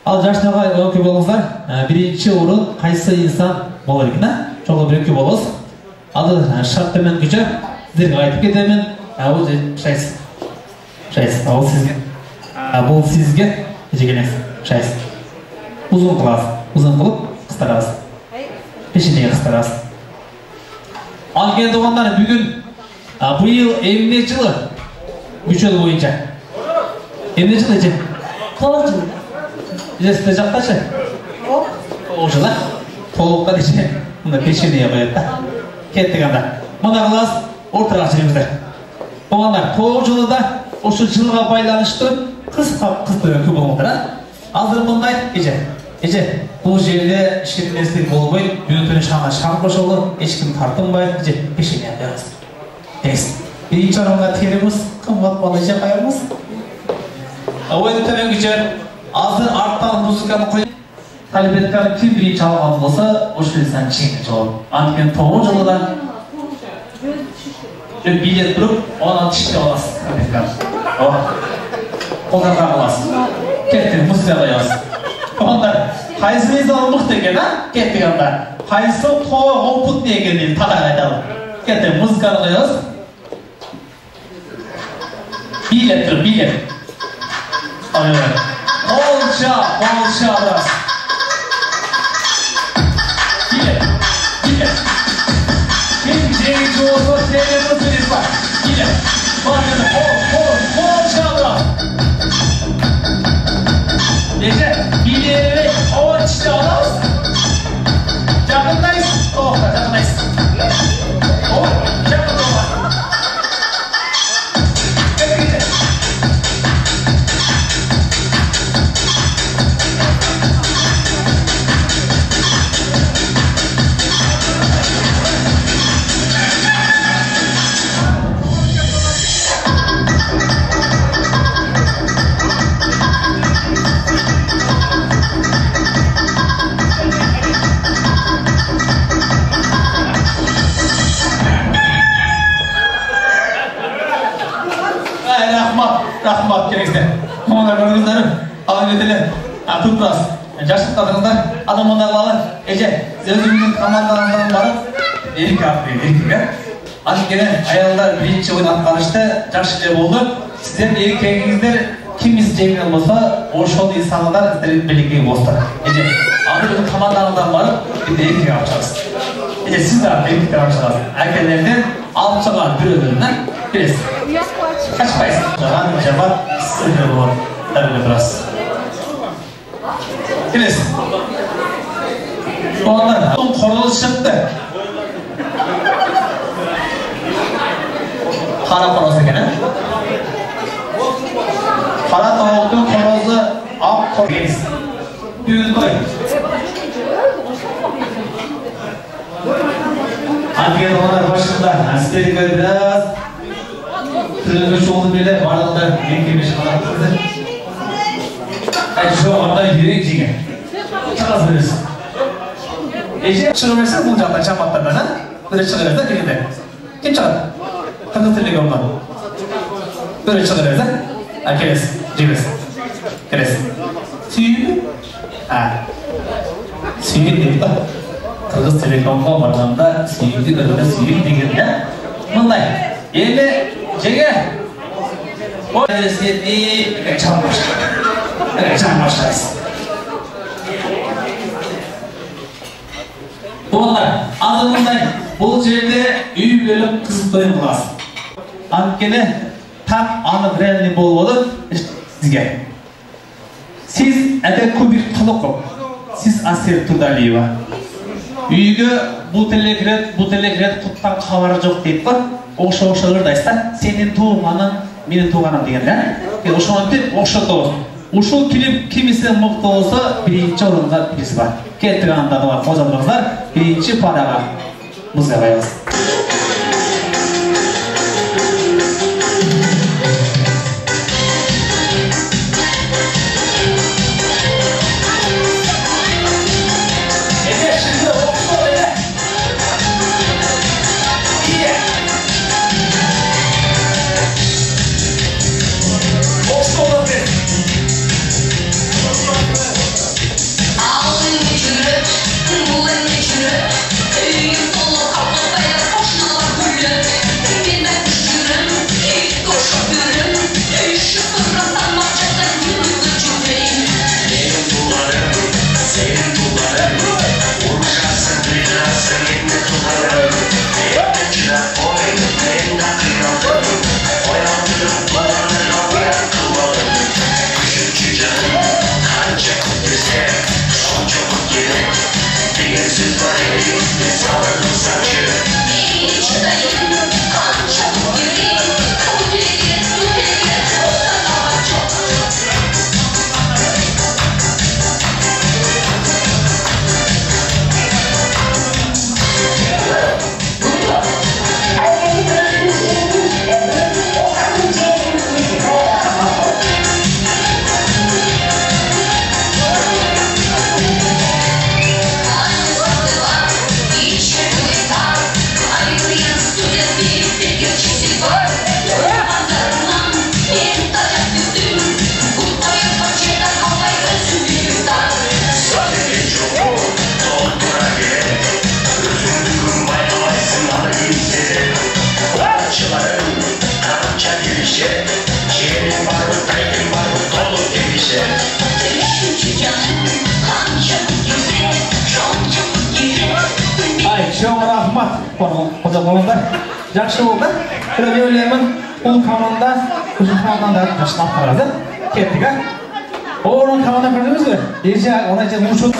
Ал жаштарға өңкө болыңыздар. Биринчи орын кайсы инсан болор экен? Чоңго биринчи болобуз. Ады шарт менен күчө сиздерге айтып кетемин. Бул шайс. Шайс. Ал сизге. Бул сизге жегенес. Шайс. Узун кыласыз. Узун кылып кыстырасыз. Пешинеге кыстырасыз. Ал келди оғандар бүгүн быйыл эмне жылы күчөлү боюнча. Эмне жылы эже? Толук жылы. Жесте жактачы? Толук жылы. Толукка дече мына пешинеге коет да. Кеттик анда. Мына кыласыз, ортага чыгыңыздар. Оғандар толук жылыда ошол жылга байланыштуу кыстырып болуңдар, Азыр мындай эже бул жерде ишкертместик болбойт, бүгүн шаңга шаң кошолот, эч ким тартынбайт, эже пешине коебуз. Тез. Биринчи орунга терибиз, кымбат бала эже коебуз. Ойду төмөнгүчө азыр арттан музыканы коюп, талбетканы ким биринчи алган болсо, ошол инсан жеңип жолот. Анткени тогуз жылда билет туруп, онан тиштеп аласыз. Колдорго аласыз. Кеттик, музыка коебуз. Онда кайсы мықты екен, кеттик анда. Кайсы тоо опытный экенин тагын айталы. Кеттик, музыканы коебуз. Билет тур, билет. Полча раз. Билет. Ким жеңүүчү болсо, сени музыкасы бар. Билет. Полча раз. Эже, билет, очты алабыз. Жакындайсыз. Жакындайсыз. Жакын болма. Рахмат керексіздер. Мұнда көргіздерім, алын өтелер, тұттырас. Жашықтадыңыздар, адамында қалар. Эже, өзіңіздің командаңыздан барып, ерік ақ. Анткени аялдар биринчи ойын аткарышты, жакшы эле болду. Сиздер эркегиңиздер кимиз жеңген болсо, ошол инсандар сиздер белекеге болсуңдар. Эже, аны командаңыздан барып, бизде эркек алып чыгасыз. Эже, сиздер эркектер алып чыгасыз. Акелерден алып чыган бирөөлөрүнөн бересиз. Качпайсыз. Жаман, сізді болады. Тәрбілі тұрасыз. Келесіз. Оғандар, қорғыз шықты. Қара қорғыз екен, Қара тауықтың қорғызы ақ қорғыз. Бүгін қой. Анкер оғандар башында. Әспері көрдіңіз. Тırgı çoğunu bile varlıklar yengemiş kanatlıdır. Şu anda yürek jegen. Çakaz verirsin. Eşe çıkıversen bu candan çamatlardan ha? Böyle çıkıversen degende. Kim çıkar? Kanı tırlık olmadı. Böyle çıkıversen. Ha keresin. Cebesin. Keresin. Süyü mü? Ha. Süyü dedi bak. Kırgız Telekom'a varlığında süyü de süyü degen ya. Bunday. Yerine Jege, o seni çarpmışlar. Bunlar adımından bu yerde üy bölüp kızıklayın kılası. Antkeni tam anı birenli bolmalı sizge. Siz edek kubir kılık yok. Siz Aser Turdalyeva. Үйгө бул телегрет туттан кабары жок дейт го. Окшошолор дайса, сенин тууганың, менин тууганым деген да. Ошонтип окшотобуз. Ушул кимиси мыкты болсо, биринчи орунга биз бар. Кеттик анда да кожодуңуздар, биринчи парага музыка коебуз. Çok rahmat. Hocam olanlar. Yaxşı oldu. Şöyle öyleyim. Bu kanalda uzun kanalda başına paradı. Kettik ha. Onun kanalda gördünüz mü? Gece ona için uçuk.